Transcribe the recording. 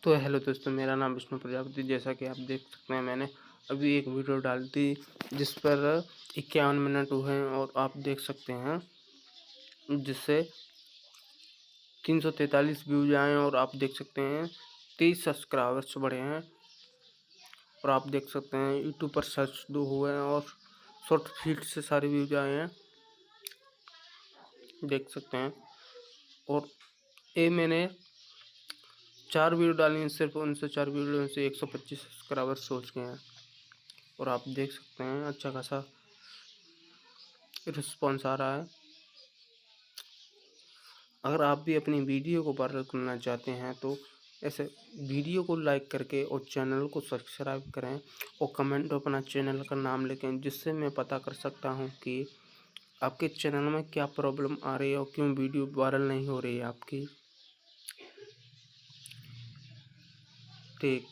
तो हेलो दोस्तों, मेरा नाम विष्णु प्रजापति। जैसा कि आप देख सकते हैं, मैंने अभी एक वीडियो डाली थी जिस पर 51 मिनट हुए हैं और आप देख सकते हैं जिससे 343 व्यूज आए हैं और आप देख सकते हैं 30 सब्सक्राइबर्स बढ़े हैं। और आप देख सकते हैं यूट्यूब पर सर्च दो हुए हैं और शॉर्ट फीड से सारे व्यूज आए हैं, देख सकते हैं। और ये मैंने 4 वीडियो डाली हैं, सिर्फ उनसे 4 वीडियो से 125 सब्सक्राइबर्स सोच गए हैं। और आप देख सकते हैं अच्छा खासा रिस्पॉन्स आ रहा है। अगर आप भी अपनी वीडियो को वायरल करना चाहते हैं तो ऐसे वीडियो को लाइक करके और चैनल को सब्सक्राइब करें और कमेंट अपना चैनल का नाम लिखें, जिससे मैं पता कर सकता हूं कि आपके चैनल में क्या प्रॉब्लम आ रही है और क्यों वीडियो वायरल नहीं हो रही है आपकी। ठीक।